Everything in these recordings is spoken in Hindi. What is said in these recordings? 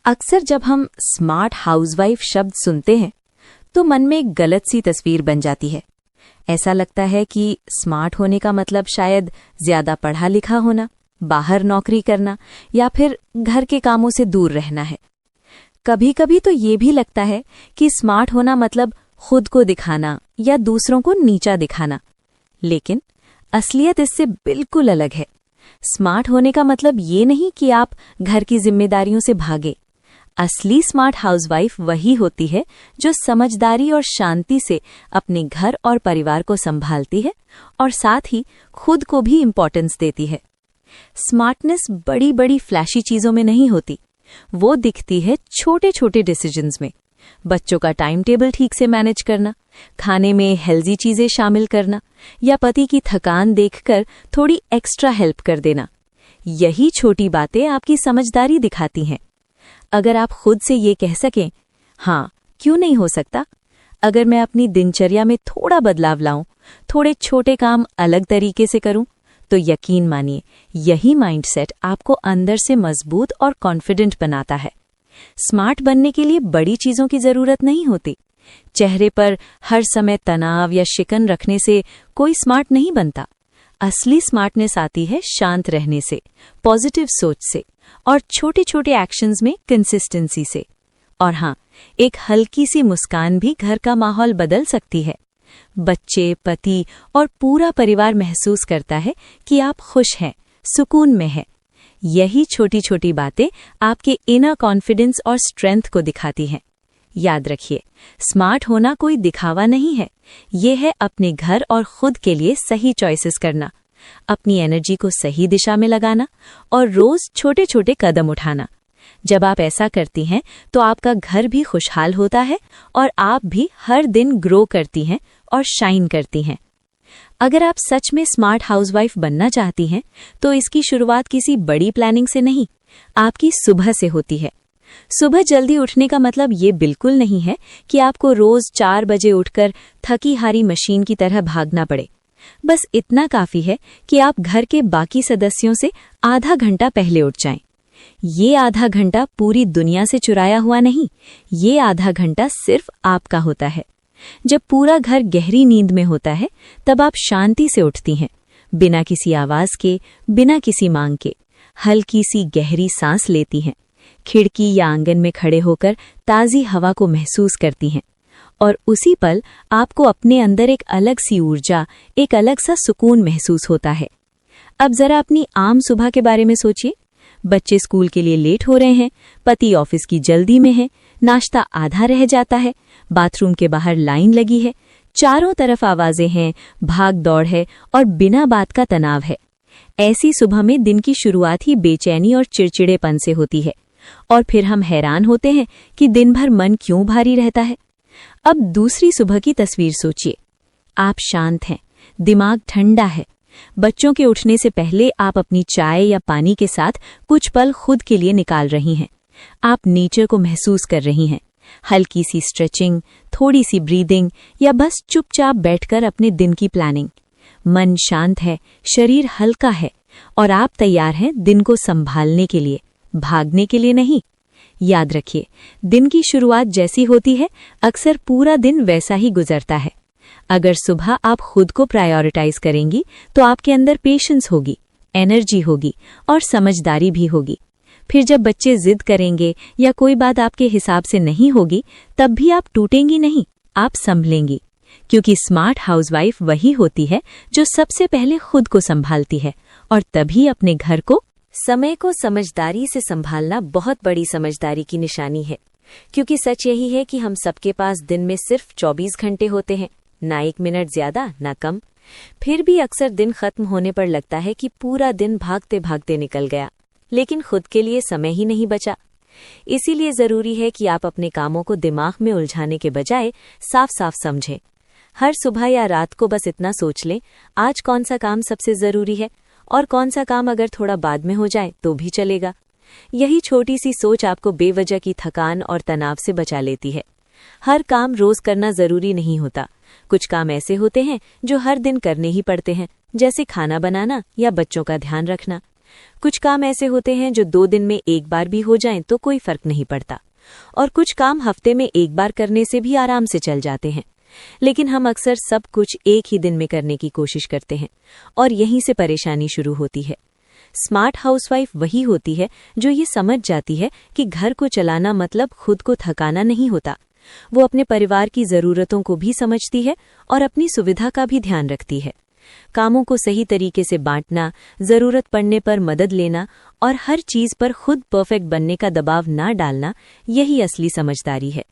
अक्सर जब हम स्मार्ट हाउसवाइफ शब्द सुनते हैं तो मन में एक गलत सी तस्वीर बन जाती है। ऐसा लगता है कि स्मार्ट होने का मतलब शायद ज्यादा पढ़ा लिखा होना, बाहर नौकरी करना या फिर घर के कामों से दूर रहना है। कभी कभी तो ये भी लगता है कि स्मार्ट होना मतलब खुद को दिखाना या दूसरों को नीचा दिखाना, लेकिन असलियत इससे बिल्कुल अलग है। स्मार्ट होने का मतलब ये नहीं कि आप घर की जिम्मेदारियों से भागे। असली स्मार्ट हाउसवाइफ वही होती है जो समझदारी और शांति से अपने घर और परिवार को संभालती है और साथ ही खुद को भी इम्पोर्टेंस देती है। स्मार्टनेस बड़ी बड़ी फ्लैशी चीजों में नहीं होती, वो दिखती है छोटे छोटे डिसीजंस में। बच्चों का टाइम टेबल ठीक से मैनेज करना, खाने में हेल्दी चीजें शामिल करना या पति की थकान देखकर थोड़ी एक्स्ट्रा हेल्प कर देना। यही छोटी बातें आपकी समझदारी दिखाती हैं। अगर आप खुद से ये कह सकें, हाँ क्यों नहीं हो सकता, अगर मैं अपनी दिनचर्या में थोड़ा बदलाव लाऊं, थोड़े छोटे काम अलग तरीके से करूं, तो यकीन मानिए यही माइंडसेट आपको अंदर से मजबूत और कॉन्फिडेंट बनाता है। स्मार्ट बनने के लिए बड़ी चीजों की जरूरत नहीं होती। चेहरे पर हर समय तनाव या शिकन रखने से कोई स्मार्ट नहीं बनता। असली स्मार्टनेस आती है शांत रहने से, पॉजिटिव सोच से और छोटे छोटे एक्शंस में कंसिस्टेंसी से। और हाँ, एक हल्की सी मुस्कान भी घर का माहौल बदल सकती है। बच्चे, पति और पूरा परिवार महसूस करता है कि आप खुश हैं, सुकून में हैं। यही छोटी छोटी बातें आपके इनर कॉन्फिडेंस और स्ट्रेंथ को दिखाती हैं। याद रखिए, स्मार्ट होना कोई दिखावा नहीं है, ये है अपने घर और खुद के लिए सही चॉइसेस करना, अपनी एनर्जी को सही दिशा में लगाना और रोज छोटे छोटे कदम उठाना। जब आप ऐसा करती हैं तो आपका घर भी खुशहाल होता है और आप भी हर दिन ग्रो करती हैं और शाइन करती हैं। अगर आप सच में स्मार्ट हाउसवाइफ बनना चाहती हैं तो इसकी शुरुआत किसी बड़ी प्लानिंग से नहीं, आपकी सुबह से होती है। सुबह जल्दी उठने का मतलब ये बिल्कुल नहीं है कि आपको रोज 4 बजे उठकर थकी हारी मशीन की तरह भागना पड़े। बस इतना काफी है कि आप घर के बाकी सदस्यों से आधा घंटा पहले उठ जाएं। ये आधा घंटा पूरी दुनिया से चुराया हुआ नहीं, ये आधा घंटा सिर्फ आपका होता है। जब पूरा घर गहरी नींद में होता है तब आप शांति से उठती हैं, बिना किसी आवाज के, बिना किसी मांग के। हल्की सी गहरी सांस लेती हैं, खिड़की या आंगन में खड़े होकर ताज़ी हवा को महसूस करती हैं और उसी पल आपको अपने अंदर एक अलग सी ऊर्जा, एक अलग सा सुकून महसूस होता है। अब जरा अपनी आम सुबह के बारे में सोचिए। बच्चे स्कूल के लिए लेट हो रहे हैं, पति ऑफिस की जल्दी में है, नाश्ता आधा रह जाता है, बाथरूम के बाहर लाइन लगी है, चारों तरफ आवाजें हैं, भाग दौड़ है और बिना बात का तनाव है। ऐसी सुबह में दिन की शुरुआत ही बेचैनी और चिड़चिड़ेपन से होती है और फिर हम हैरान होते हैं कि दिन भर मन क्यों भारी रहता है। अब दूसरी सुबह की तस्वीर सोचिए। आप शांत हैं, दिमाग ठंडा है। बच्चों के उठने से पहले आप अपनी चाय या पानी के साथ कुछ पल खुद के लिए निकाल रही हैं। आप नेचर को महसूस कर रही हैं, हल्की सी स्ट्रेचिंग, थोड़ी सी ब्रीदिंग या बस चुपचाप बैठकर अपने दिन की प्लानिंग। मन शांत है, शरीर हल्का है और आप तैयार हैं दिन को संभालने के लिए, भागने के लिए नहीं। याद रखिए, दिन की शुरुआत जैसी होती है अक्सर पूरा दिन वैसा ही गुजरता है। अगर सुबह आप खुद को प्रायोरिटाइज करेंगी तो आपके अंदर पेशेंस होगी, एनर्जी होगी और समझदारी भी होगी। फिर जब बच्चे जिद करेंगे या कोई बात आपके हिसाब से नहीं होगी, तब भी आप टूटेंगी नहीं, आप संभलेंगी। क्योंकि स्मार्ट हाउसवाइफ वही होती है जो सबसे पहले खुद को संभालती है और तभी अपने घर को। समय को समझदारी से संभालना बहुत बड़ी समझदारी की निशानी है, क्योंकि सच यही है कि हम सबके पास दिन में सिर्फ 24 घंटे होते हैं, ना 1 मिनट ज्यादा ना कम। फिर भी अक्सर दिन खत्म होने पर लगता है कि पूरा दिन भागते भागते निकल गया, लेकिन खुद के लिए समय ही नहीं बचा। इसीलिए जरूरी है कि आप अपने कामों को दिमाग में उलझाने के बजाय साफ साफ समझें। हर सुबह या रात को बस इतना सोच लें, आज कौन सा काम सबसे जरूरी है और कौन सा काम अगर थोड़ा बाद में हो जाए तो भी चलेगा। यही छोटी सी सोच आपको बेवजह की थकान और तनाव से बचा लेती है। हर काम रोज करना जरूरी नहीं होता। कुछ काम ऐसे होते हैं जो हर दिन करने ही पड़ते हैं, जैसे खाना बनाना या बच्चों का ध्यान रखना। कुछ काम ऐसे होते हैं जो 2 दिन में एक बार भी हो जाएं तो कोई फर्क नहीं पड़ता, और कुछ काम हफ्ते में एक बार करने से भी आराम से चल जाते हैं। लेकिन हम अक्सर सब कुछ एक ही दिन में करने की कोशिश करते हैं, और यहीं से परेशानी शुरू होती है। स्मार्ट हाउसवाइफ वही होती है जो ये समझ जाती है कि घर को चलाना मतलब खुद को थकाना नहीं होता। वो अपने परिवार की जरूरतों को भी समझती है और अपनी सुविधा का भी ध्यान रखती है। कामों को सही तरीके से बांटना, जरूरत पड़ने पर मदद लेना और हर चीज पर खुद परफेक्ट बनने का दबाव ना डालना, यही असली समझदारी है।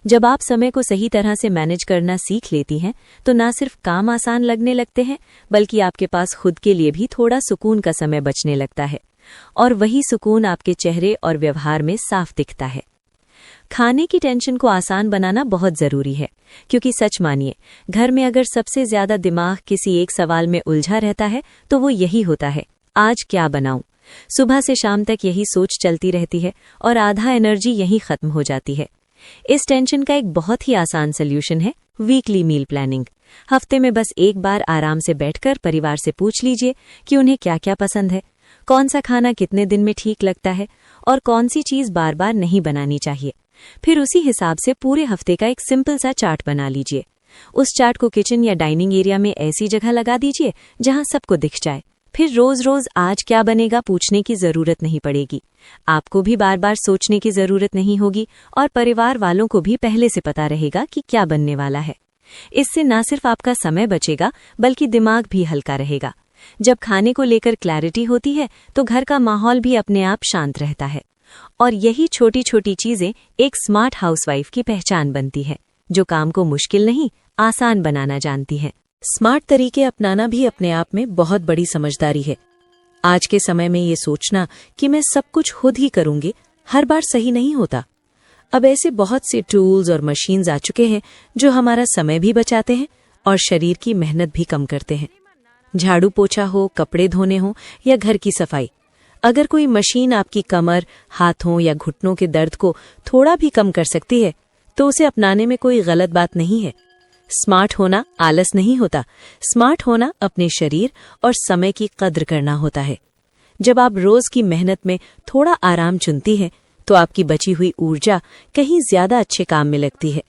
जब आप समय को सही तरह से मैनेज करना सीख लेती हैं तो ना सिर्फ काम आसान लगने लगते हैं, बल्कि आपके पास खुद के लिए भी थोड़ा सुकून का समय बचने लगता है, और वही सुकून आपके चेहरे और व्यवहार में साफ दिखता है। खाने की टेंशन को आसान बनाना बहुत जरूरी है, क्योंकि सच मानिए, घर में अगर सबसे ज्यादा दिमाग किसी एक सवाल में उलझा रहता है तो वो यही होता है, आज क्या बनाऊं। सुबह से शाम तक यही सोच चलती रहती है और आधा एनर्जी यहीं खत्म हो जाती है। इस टेंशन का एक बहुत ही आसान सोल्यूशन है वीकली मील प्लानिंग। हफ्ते में बस एक बार आराम से बैठकर परिवार से पूछ लीजिए कि उन्हें क्या क्या पसंद है, कौन सा खाना कितने दिन में ठीक लगता है और कौन सी चीज बार बार नहीं बनानी चाहिए। फिर उसी हिसाब से पूरे हफ्ते का एक सिंपल सा चार्ट बना लीजिए। उस चार्ट को किचन या डाइनिंग एरिया में ऐसी जगह लगा दीजिए जहां सबको दिख जाए। फिर रोज रोज आज क्या बनेगा पूछने की जरूरत नहीं पड़ेगी। आपको भी बार बार सोचने की जरूरत नहीं होगी और परिवार वालों को भी पहले से पता रहेगा कि क्या बनने वाला है। इससे न सिर्फ आपका समय बचेगा, बल्कि दिमाग भी हल्का रहेगा। जब खाने को लेकर क्लैरिटी होती है तो घर का माहौल भी अपने आप शांत रहता है। और यही छोटी छोटी चीजें एक स्मार्ट हाउसवाइफ की पहचान बनती है, जो काम को मुश्किल नहीं, आसान बनाना जानती है। स्मार्ट तरीके अपनाना भी अपने आप में बहुत बड़ी समझदारी है। आज के समय में ये सोचना कि मैं सब कुछ खुद ही करूंगी हर बार सही नहीं होता। अब ऐसे बहुत से टूल्स और मशीन्स आ चुके हैं जो हमारा समय भी बचाते हैं और शरीर की मेहनत भी कम करते हैं। झाड़ू पोछा हो, कपड़े धोने हो या घर की सफाई, अगर कोई मशीन आपकी कमर, हाथों या घुटनों के दर्द को थोड़ा भी कम कर सकती है तो उसे अपनाने में कोई गलत बात नहीं है। स्मार्ट होना आलस नहीं होता, स्मार्ट होना अपने शरीर और समय की कद्र करना होता है। जब आप रोज की मेहनत में थोड़ा आराम चुनती हैं तो आपकी बची हुई ऊर्जा कहीं ज्यादा अच्छे काम में लगती है।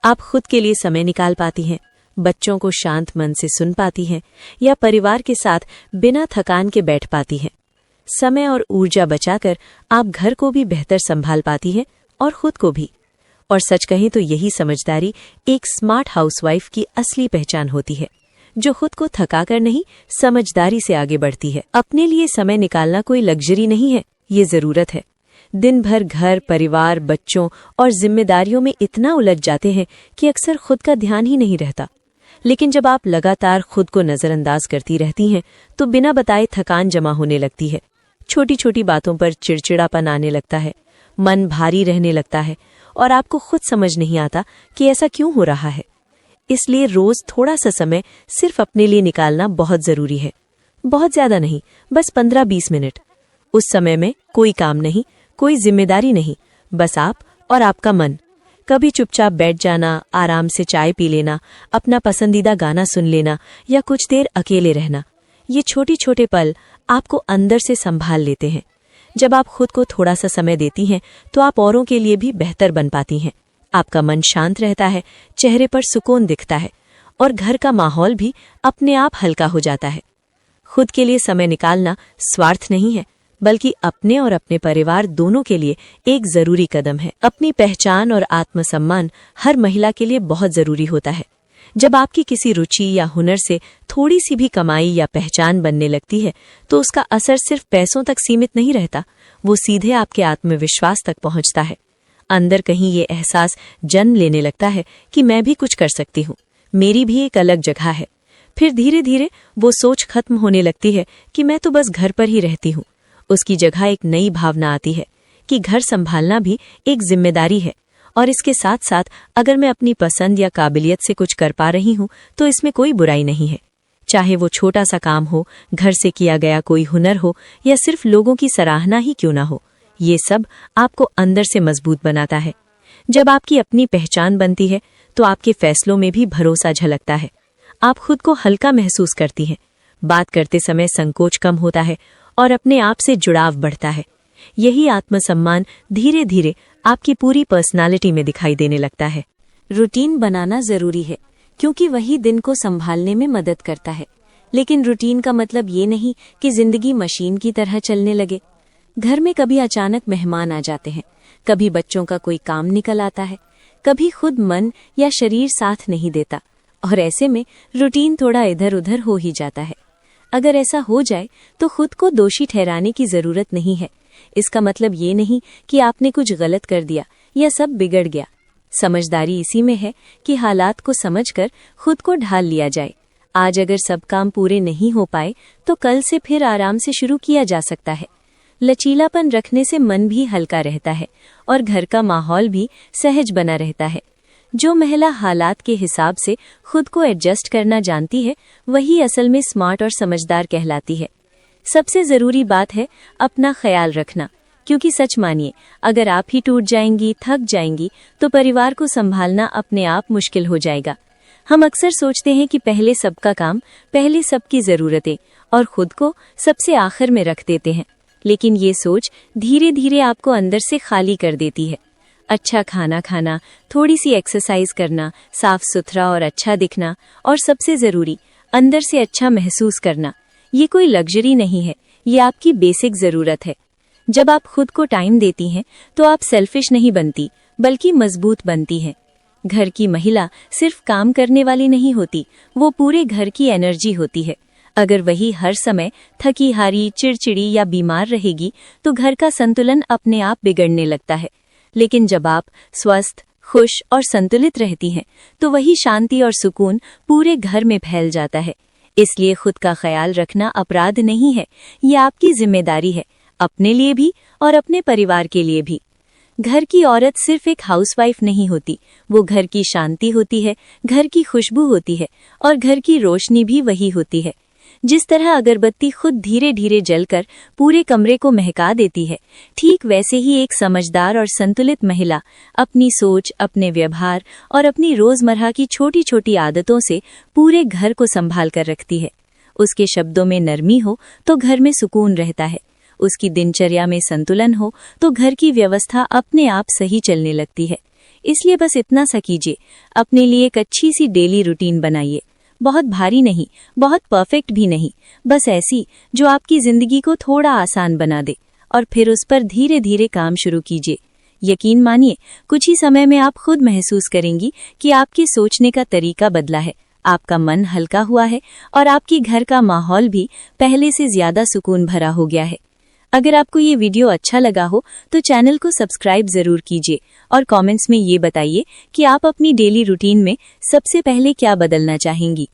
आप खुद के लिए समय निकाल पाती हैं, बच्चों को शांत मन से सुन पाती हैं या परिवार के साथ बिना थकान के बैठ पाती हैं। समय और ऊर्जा बचाकर आप घर को भी बेहतर संभाल पाती हैं और खुद को भी। और सच कहें तो यही समझदारी एक स्मार्ट हाउसवाइफ की असली पहचान होती है, जो खुद को थकाकर नहीं, समझदारी से आगे बढ़ती है। अपने लिए समय निकालना कोई लग्जरी नहीं है, ये जरूरत है। दिन भर घर, परिवार, बच्चों और जिम्मेदारियों में इतना उलझ जाते हैं कि अक्सर खुद का ध्यान ही नहीं रहता। लेकिन जब आप लगातार खुद को नजरअंदाज करती रहती हैं तो बिना बताए थकान जमा होने लगती है। छोटी छोटी बातों पर चिड़चिड़ापन आने लगता है, मन भारी रहने लगता है और आपको खुद समझ नहीं आता कि ऐसा क्यों हो रहा है। इसलिए रोज थोड़ा सा समय सिर्फ अपने लिए निकालना बहुत जरूरी है। बहुत ज्यादा नहीं, बस 15-20 मिनट। उस समय में कोई काम नहीं, कोई जिम्मेदारी नहीं, बस आप और आपका मन। कभी चुपचाप बैठ जाना, आराम से चाय पी लेना, अपना पसंदीदा गाना सुन लेना या कुछ देर अकेले रहना। ये छोटे छोटे पल आपको अंदर से संभाल लेते हैं। जब आप खुद को थोड़ा सा समय देती हैं तो आप औरों के लिए भी बेहतर बन पाती हैं। आपका मन शांत रहता है, चेहरे पर सुकून दिखता है और घर का माहौल भी अपने आप हल्का हो जाता है। खुद के लिए समय निकालना स्वार्थ नहीं है, बल्कि अपने और अपने परिवार दोनों के लिए एक जरूरी कदम है। अपनी पहचान और आत्मसम्मान हर महिला के लिए बहुत जरूरी होता है। जब आपकी किसी रुचि या हुनर से थोड़ी सी भी कमाई या पहचान बनने लगती है तो उसका असर सिर्फ पैसों तक सीमित नहीं रहता, वो सीधे आपके आत्मविश्वास तक पहुंचता है। अंदर कहीं ये एहसास जन्म लेने लगता है कि मैं भी कुछ कर सकती हूँ, मेरी भी एक अलग जगह है। फिर धीरे धीरे वो सोच खत्म होने लगती है कि मैं तो बस घर पर ही रहती हूँ। उसकी जगह एक नई भावना आती है कि घर संभालना भी एक जिम्मेदारी है, और इसके साथ साथ अगर मैं अपनी पसंद या काबिलियत से कुछ कर पा रही हूँ तो इसमें कोई बुराई नहीं है। चाहे वो छोटा सा काम हो, घर से किया गया कोई हुनर हो या सिर्फ लोगों की सराहना ही क्यों ना हो, ये सब आपको अंदर से मजबूत बनाता है। जब आपकी अपनी पहचान बनती है तो आपके फैसलों में भी भरोसा झलकता है। आप खुद को हल्का महसूस करती हैं, बात करते समय संकोच कम होता है और अपने आप से जुड़ाव बढ़ता है। यही आत्मसम्मान धीरे धीरे आपकी पूरी पर्सनालिटी में दिखाई देने लगता है। रूटीन बनाना जरूरी है क्योंकि वही दिन को संभालने में मदद करता है, लेकिन रूटीन का मतलब ये नहीं कि जिंदगी मशीन की तरह चलने लगे। घर में कभी अचानक मेहमान आ जाते हैं, कभी बच्चों का कोई काम निकल आता है, कभी खुद मन या शरीर साथ नहीं देता, और ऐसे में रूटीन थोड़ा इधर उधर हो ही जाता है। अगर ऐसा हो जाए तो खुद को दोषी ठहराने की जरूरत नहीं है। इसका मतलब ये नहीं कि आपने कुछ गलत कर दिया या सब बिगड़ गया। समझदारी इसी में है कि हालात को समझकर खुद को ढाल लिया जाए। आज अगर सब काम पूरे नहीं हो पाए तो कल से फिर आराम से शुरू किया जा सकता है। लचीलापन रखने से मन भी हल्का रहता है और घर का माहौल भी सहज बना रहता है। जो महिला हालात के हिसाब से खुद को एडजस्ट करना जानती है, वही असल में स्मार्ट और समझदार कहलाती है। सबसे जरूरी बात है अपना ख्याल रखना, क्योंकि सच मानिए, अगर आप ही टूट जाएंगी, थक जाएंगी, तो परिवार को संभालना अपने आप मुश्किल हो जाएगा। हम अक्सर सोचते हैं कि पहले सबका काम, पहले सबकी जरूरतें और खुद को सबसे आखिर में रख देते हैं, लेकिन ये सोच धीरे धीरे आपको अंदर से खाली कर देती है। अच्छा खाना खाना, थोड़ी सी एक्सरसाइज करना, साफ सुथरा और अच्छा दिखना, और सबसे जरूरी अंदर से अच्छा महसूस करना, ये कोई लग्जरी नहीं है, ये आपकी बेसिक जरूरत है। जब आप खुद को टाइम देती हैं तो आप सेल्फिश नहीं बनती, बल्कि मजबूत बनती हैं। घर की महिला सिर्फ काम करने वाली नहीं होती, वो पूरे घर की एनर्जी होती है। अगर वही हर समय थकी हारी, चिड़चिड़ी या बीमार रहेगी तो घर का संतुलन अपने आप बिगड़ने लगता है। लेकिन जब आप स्वस्थ, खुश और संतुलित रहती हैं तो वही शांति और सुकून पूरे घर में फैल जाता है। इसलिए खुद का ख्याल रखना अपराध नहीं है, ये आपकी जिम्मेदारी है, अपने लिए भी और अपने परिवार के लिए भी। घर की औरत सिर्फ एक हाउसवाइफ नहीं होती, वो घर की शांति होती है, घर की खुशबू होती है और घर की रोशनी भी वही होती है। जिस तरह अगरबत्ती खुद धीरे धीरे जलकर पूरे कमरे को महका देती है, ठीक वैसे ही एक समझदार और संतुलित महिला अपनी सोच, अपने व्यवहार और अपनी रोजमर्रा की छोटी छोटी आदतों से पूरे घर को संभाल कर रखती है। उसके शब्दों में नरमी हो तो घर में सुकून रहता है, उसकी दिनचर्या में संतुलन हो तो घर की व्यवस्था अपने आप सही चलने लगती है। इसलिए बस इतना सा कीजिए, अपने लिए एक अच्छी सी डेली रूटीन बनाइए। बहुत भारी नहीं, बहुत परफेक्ट भी नहीं, बस ऐसी जो आपकी जिंदगी को थोड़ा आसान बना दे, और फिर उस पर धीरे धीरे काम शुरू कीजिए। यकीन मानिए, कुछ ही समय में आप खुद महसूस करेंगी कि आपके सोचने का तरीका बदला है, आपका मन हल्का हुआ है और आपकी घर का माहौल भी पहले से ज्यादा सुकून भरा हो गया है। अगर आपको ये वीडियो अच्छा लगा हो तो चैनल को सब्सक्राइब जरूर कीजिए और कमेंट्स में ये बताइए कि आप अपनी डेली रूटीन में सबसे पहले क्या बदलना चाहेंगी।